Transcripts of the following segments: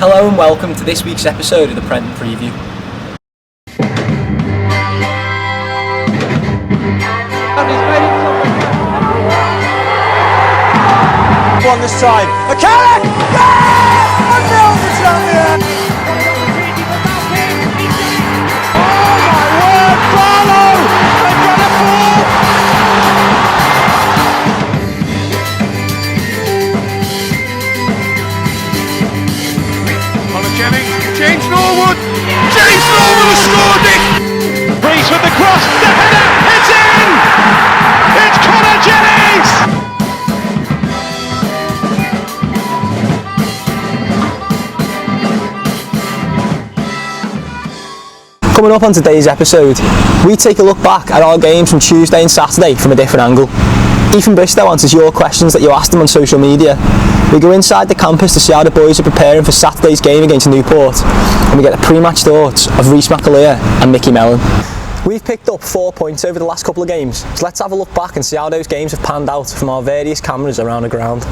Hello and welcome to this week's episode of the Prenton Preview. One this time. A carrot! Yeah! 1-0 to Tranmere! Oh my word! Barlow! They've got a ball! Connor Jennings, James Norwood! James Norwood has scored it! Reese with the cross, the header, it's in! It's Connor Jennings! Coming up on today's episode, we take a look back at our games from Tuesday and Saturday from a different angle. Ethan Bristow answers your questions that you asked him on social media. We go inside the campus to see how the boys are preparing for Saturday's game against Newport, and we get the pre-match thoughts of Reece McAleer and Mickey Mellon. We've picked up 4 points over the last couple of games, so let's have a look back and see how those games have panned out from our various cameras around the ground.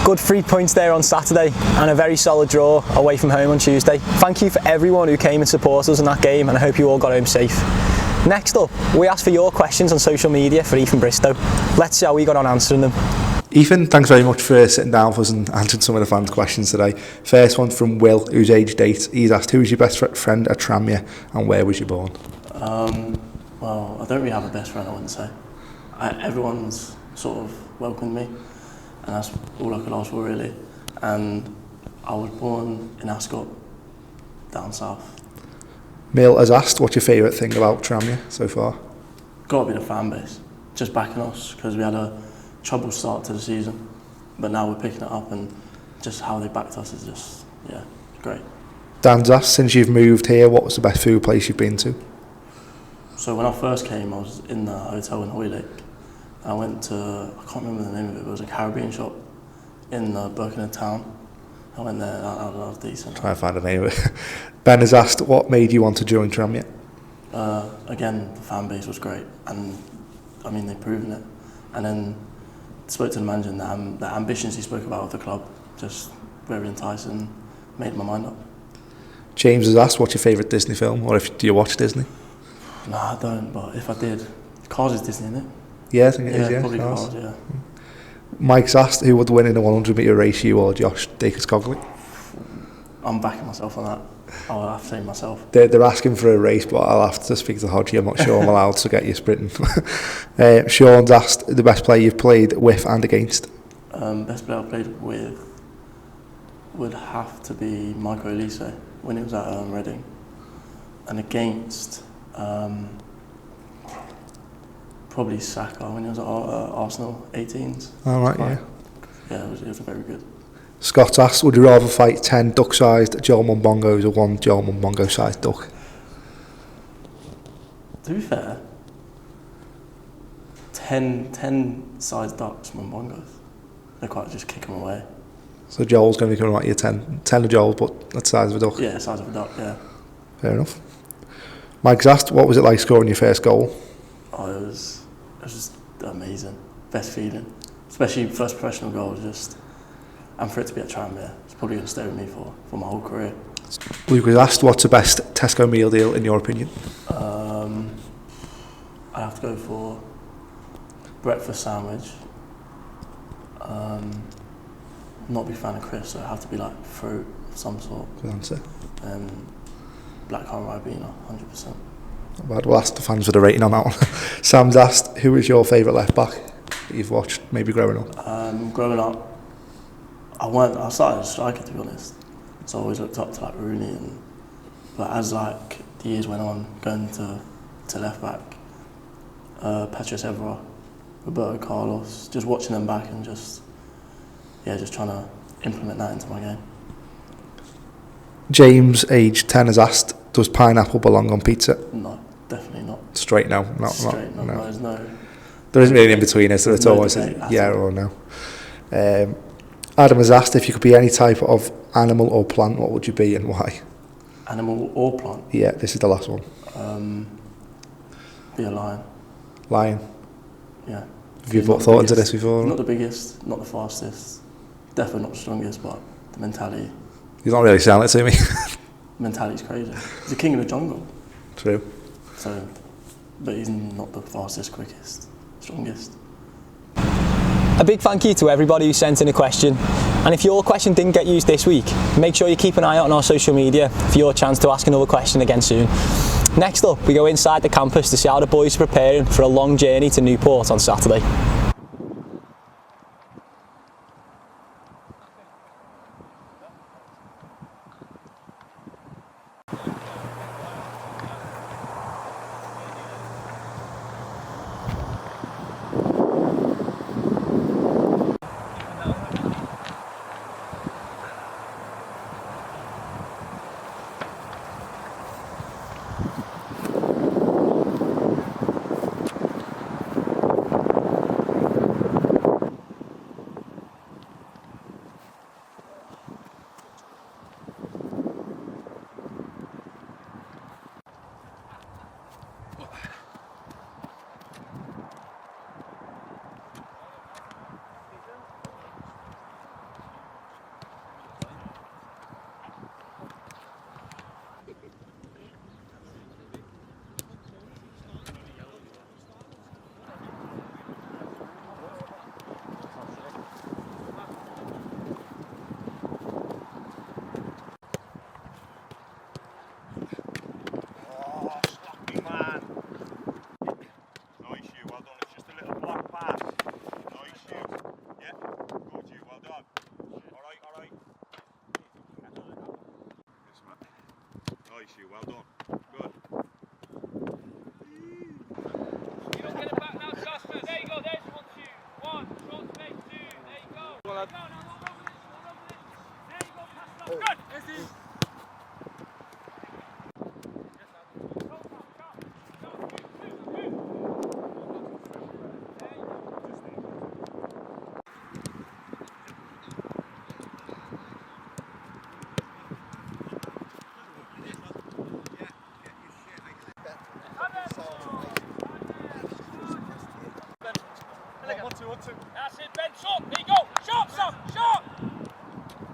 Good 3 points there on Saturday and a very solid draw away from home on Tuesday. Thank you for everyone who came and supported us in that game, and I hope you all got home safe. Next up, we asked for your questions on social media for Ethan Bristow. Let's see how we got on answering them. Ethan, thanks very much for sitting down for us and answering some of the fans' questions today. First one from Will, who's aged 8. He's asked, who was your best friend at Tranmere and where was you born? Well, I don't really have a best friend, I wouldn't say. Everyone's sort of welcomed me, and that's all I could ask for really. And I was born in Ascot, down south. Mill has asked, what's your favourite thing about Tranmere so far? Got to be the fan base, just backing us, because we had a troubled start to the season, but now we're picking it up, and just how they backed us is just, yeah, great. Dan's asked, since you've moved here, what was the best food place you've been to? So when I first came, I was in the hotel in Hoylake. I went to, I can't remember the name of it, but it was a Caribbean shop in Birkenhead town. I went there, that was decent. Try and find the name of it. Ben has asked, what made you want to join Tranmere? Again, the fan base was great, and I mean, they've proven it. And then spoke to the manager, and the ambitions he spoke about with the club, just very enticing, made my mind up. James has asked, what's your favourite Disney film, or do you watch Disney? No, I don't, but if I did, Cars is Disney, isn't it? Yeah, I think it is, yeah. Probably Cars, yeah. Mike's asked, who would win in a 100 metre race, you or Josh Dacus-Cogley? I'm backing myself on that. I'll have to say myself. They're asking for a race, but I'll have to speak to Hodgie. I'm not sure I'm allowed to get you sprinting. Sean's asked, the best player you've played with and against? Best player I played with would have to be Michael Elise when he was at Reading. And against, probably Saka when he was at Arsenal 18s. All right, yeah. Yeah, it was very good. Scott asked, would you rather fight 10 duck-sized Joel Mumbongos or 1 Joel Mumbongo-sized duck? To be fair, 10 sized ducks, Mumbongos. They quite just kick them away. So Joel's going to be coming at you 10 of Joel, but that's the size of a duck? Yeah, the size of a duck, yeah. Fair enough. Mike's asked, what was it like scoring your first goal? Oh, it was just amazing. Best feeling. Especially first professional goal, just... And for it to be at Tranmere, it's probably going to stay with me for my whole career. Luke was asked, what's the best Tesco meal deal in your opinion? I'd have to go for breakfast sandwich. Not a big fan of crisps, so it'd have to be like fruit of some sort. Good answer. And blackcurrant ribena, 100%. Not bad. We'll ask the fans for the rating on that one. Sam's asked, who is your favourite left back that you've watched, maybe growing up? Growing up, I started as a striker, to be honest. So I always looked up to like Rooney, but as like the years went on, going to left back, Patrice Evra, Roberto Carlos, just watching them back and just trying to implement that into my game. James, age 10, has asked, does pineapple belong on pizza? No, definitely not. Straight no. Straight no. There's no. There isn't really in between, is there? It's always a yeah or no. Adam has asked, if you could be any type of animal or plant, what would you be and why? Animal or plant? Yeah, this is the last one. Be a lion. Lion? Yeah. Have you thought into this before? Not the biggest, not the fastest, definitely not the strongest, but the mentality. You're not really selling it to me. Mentality's crazy. He's the king of the jungle. True. So, but he's not the fastest, quickest, strongest. A big thank you to everybody who sent in a question, and if your question didn't get used this week, make sure you keep an eye out on our social media for your chance to ask another question again soon. Next up, we go inside the campus to see how the boys are preparing for a long journey to Newport on Saturday. Nice, you. Well done. Good. You don't get it back now, Joshua. There you go. There's 1, 2. 1. Short space 2. There you go. Go now. Roll over this. There you go. Pass it up. Good. That's it, Ben. Short. There you go. Sharp, Sam. Sharp.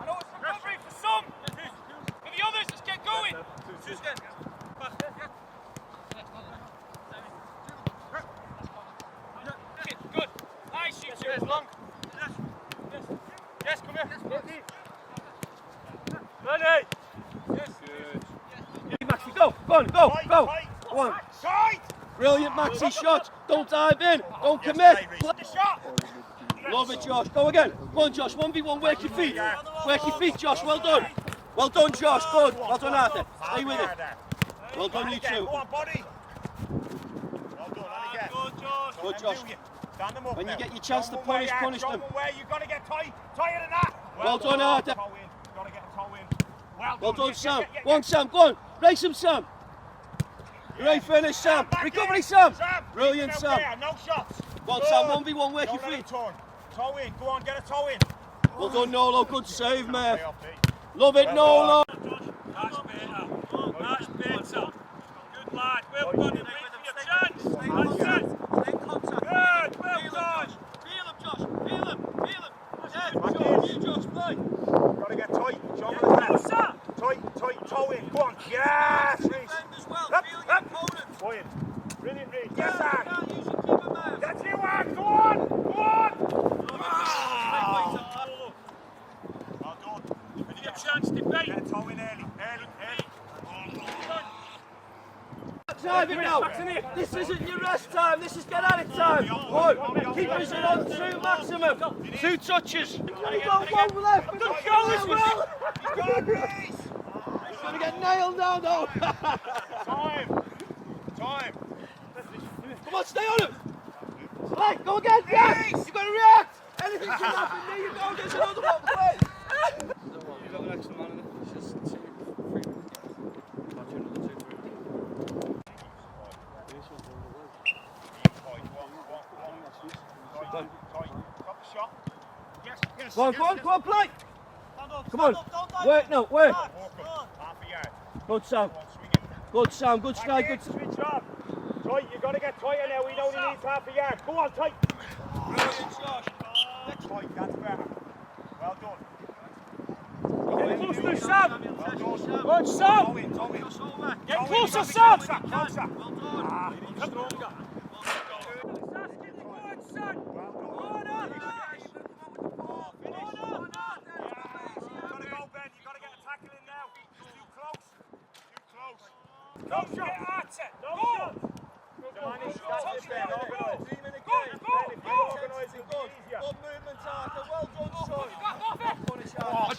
I know it's recovery for some. For the others, let's get going. Good. Nice, you two. Long. Yes, come here. Ready. Yes. Good. Maxi, go. Go on, go. Go. Go on. Brilliant, Maxi. Shot. Don't dive in. Don't commit. Love it, Josh. Go again. Go on, Josh. 1v1. Work your feet. Work your feet, Josh. Well done. Well done, Josh. Good. Well done, Arthur. Stay with it. Well done, you two. Go on, body. Well done. And again. Good, Josh. Stand them up When now. you get your chance to punish them. Where you've got to get tighter than that. Well done, Arthur. Toe in. Got to get a toe in. Well done, Sam. Go on, Sam. Go on. Race him, Sam. Great finish, Sam. Recovery, Sam. Brilliant, Sam. No shots. Go on, Sam. 1v1. Work your feet. Toe in. Go on, get a toe in. Well done, Nolo. Good save, mate. Love it, Nolo. That's better. That's better. Good lad. Well done. Wait for your chance. Stay contact. Good. Well done. Feel him, Josh. Feel him. Feel him. You Josh, play. Got to get tight. Show him his left. Tight, toe in. Go on. Yes, Reece. As well. Up, Feel up. your opponent. Go in. Brilliant, Reece. Yes, Anne. You should keep him out. That's you, Anne. Go on. Go on. Well done. When you get a chance, debate. Get a toe in early. Time it now. This isn't your rest time. This is get at it time. Good. Keep us in on 2 maximum. 2 touches. You got 1 left. Good goal as well. He's going to get nailed now, though. Time. Come on, stay on him. Play. Go again. Yes. You've got to react. Anything can happen. There you go. There's another one. Play. You got the extra man in it. It's just 2, 3 minutes. Not 2, another 2, 3. Go on, play. Come on. Wait, no, wait. Good, Sam. Good strike. Good. Switch on. Tight, you got to get tighter now. We only need half a yard. Go on, tight. Brilliant, Josh. Tight, that's better. Well done. Get closer, Sam. Good, Sam. Get closer, Sam. Closer. Stronger.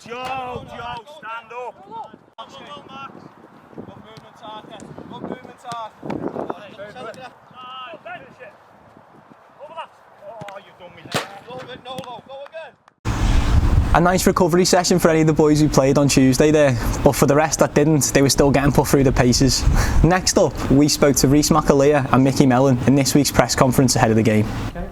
Joe, stand up. Oh, you've done me there. A nice recovery session for any of the boys who played on Tuesday there, but for the rest that didn't, they were still getting put through the paces. Next up, we spoke to Reece McAleer and Mickey Mellon in this week's press conference ahead of the game. Okay.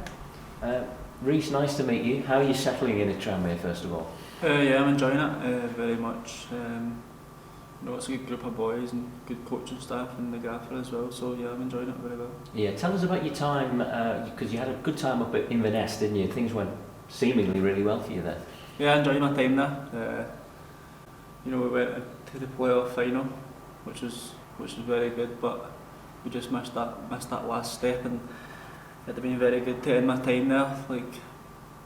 Reece, nice to meet you. How are you settling in at Tranmere, first of all? Yeah, I'm enjoying it very much. It's a good group of boys and good coaching staff and the gaffer as well, so yeah, I'm enjoying it very well. Yeah, tell us about your time, because you had a good time up in Inverness, didn't you? Things went seemingly really well for you there. Yeah, I enjoyed my time there. We went to the playoff final, which was very good, but we just missed that last step, and it'd have been very good to end my time there,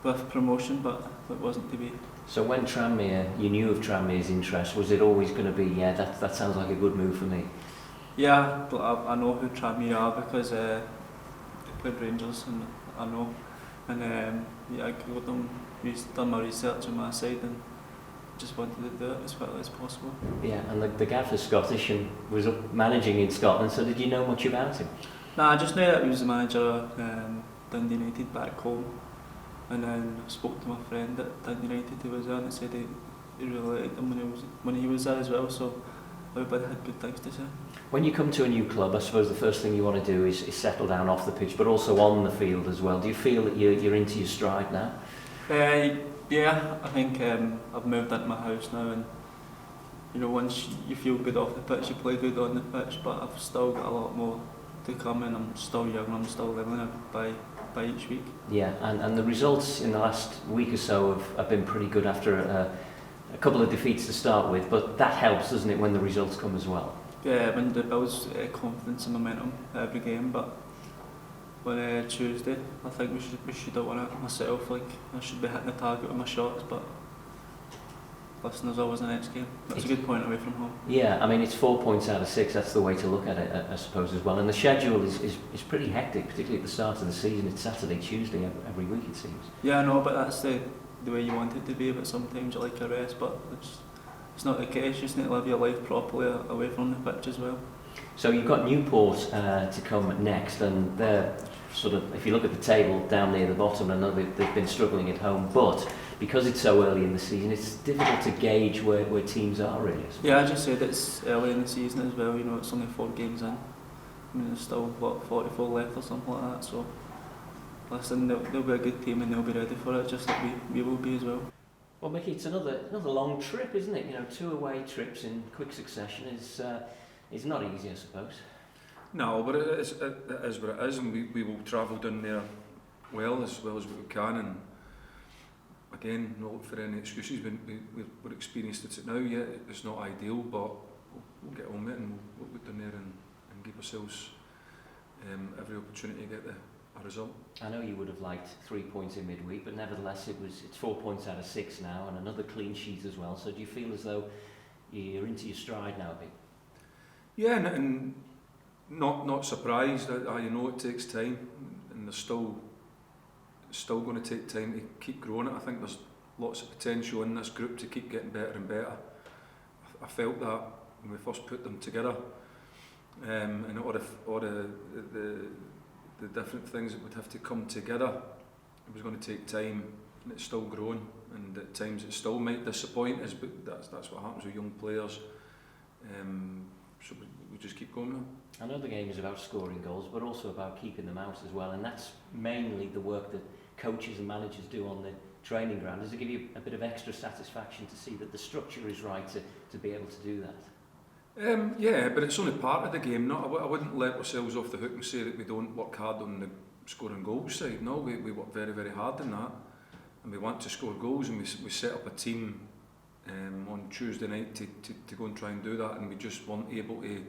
with promotion, but it wasn't to be. So when Tranmere, you knew of Tranmere's interest, was it always going to be, that sounds like a good move for me? Yeah, but I know who Tranmere are because they played Rangers, and I know. And I googled them, done my research on my side, and just wanted to do it as quickly as possible. Yeah, and the gaffer's Scottish and was up managing in Scotland, so did you know much about him? Nah, I just knew that he was the manager Dundee United back home, and then I spoke to my friend at Dundee United who was there, and he said he really liked him when he was there as well, so everybody had good things to say. When you come to a new club, I suppose the first thing you want to do is settle down off the pitch, but also on the field as well. Do you feel that you're into your stride now? Yeah, I think I've moved into my house now, and you know, once you feel good off the pitch, you play good on the pitch, but I've still got a lot more to come, and I'm still young, I'm still learning by each week. Yeah, and the results in the last week or so have been pretty good after a couple of defeats to start with, but that helps, doesn't it, when the results come as well? Yeah, I mean, it builds confidence and momentum every game, but on Tuesday, I think we should have won it myself. Like, I should be hitting the target with my shots, but listen, there's always the next game. That's a good point away from home. Yeah, I mean, it's 4 points out of 6. That's the way to look at it, I suppose, as well. And the schedule is pretty hectic, particularly at the start of the season. It's Saturday, Tuesday every week, it seems. Yeah, I know, but that's the way you want it to be. But sometimes you like a rest, but it's not the case. You just need to live your life properly away from the pitch as well. So you've got Newport to come next, and they're sort of, if you look at the table down near the bottom, I know they've been struggling at home, but because it's so early in the season, it's difficult to gauge where teams are really. Yeah, I just said it's early in the season as well. You know, it's only 4 games in. I mean, there's still 44 left or something like that. So, listen, they'll be a good team and they'll be ready for it, just like we will be as well. Well, Mickey, it's another long trip, isn't it? You know, 2 away trips in quick succession is not easy, I suppose. No, but it is what it is, and we will travel down there well as we can, and again, not look for any excuses. We're experienced at it now, yet it's not ideal, but we'll get on with it, and we'll go down there and give ourselves every opportunity to get a result. I know you would have liked 3 points in midweek, but nevertheless it's 4 points out of 6 now, and another clean sheet as well. So do you feel as though you're into your stride now a bit? Yeah, and not surprised. I know it takes time, and there's still going to take time to keep growing it. I think there's lots of potential in this group to keep getting better and better. I felt that when we first put them together, and all the different things that would have to come together. It was going to take time, and it's still growing, and at times it still might disappoint us, but that's what happens with young players. So we just keep going now. I know the game is about scoring goals, but also about keeping them out as well, and that's mainly the work that coaches and managers do on the training ground. Does it give you a bit of extra satisfaction to see that the structure is right to be able to do that? Yeah, but it's only part of the game. I wouldn't let ourselves off the hook and say that we don't work hard on the scoring goals side. No, we work very, very hard on that, and we want to score goals, and we set up a team on Tuesday night to go and try and do that, and we just weren't able to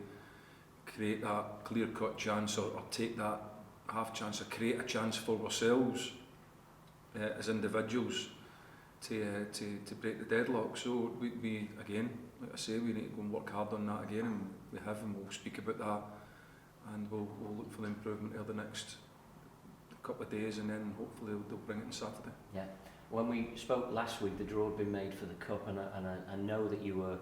create that clear-cut chance or take that half chance or create a chance for ourselves as individuals to break the deadlock. So we again, like I say, we need to go and work hard on that again, and we have, and we'll speak about that, and we'll look for the improvement over the next couple of days, and then hopefully they'll bring it on Saturday. Yeah. When we spoke last week, the draw had been made for the cup, and I know that you were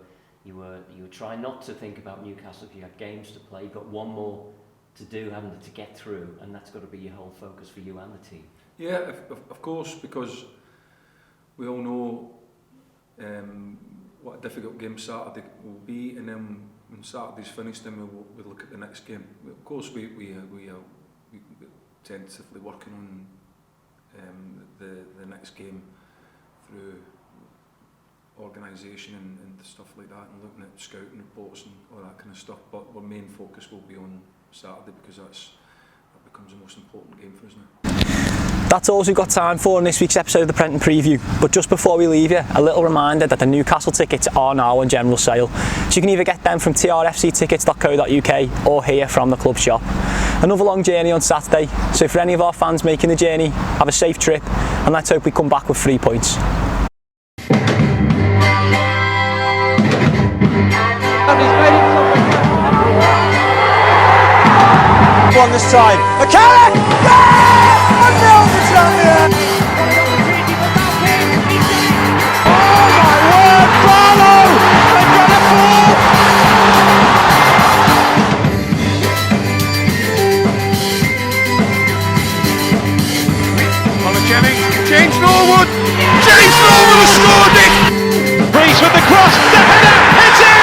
trying not to think about Newcastle because you had games to play. You've got one more to do, haven't you, to get through, and that's got to be your whole focus for you and the team. Yeah, of course, because we all know what a difficult game Saturday will be, and then when Saturday's finished, then we'll look at the next game. Of course, we tentatively working on the next game through organisation and stuff like that, and looking at scouting reports and all that kind of stuff, but our main focus will be on Saturday, because that becomes the most important game for us now. That's all we've got time for in this week's episode of the Prenton Preview, but just before we leave you, a little reminder that the Newcastle tickets are now on general sale, so you can either get them from trfctickets.co.uk or here from the club shop. Another long journey on Saturday, so for any of our fans making the journey, have a safe trip, and let's hope we come back with 3 points. One this time. McCarrick! Yeah! 1-0 to Tranmere! Oh my word! James Norwood has scored it! Reese with the cross, the header, it's in!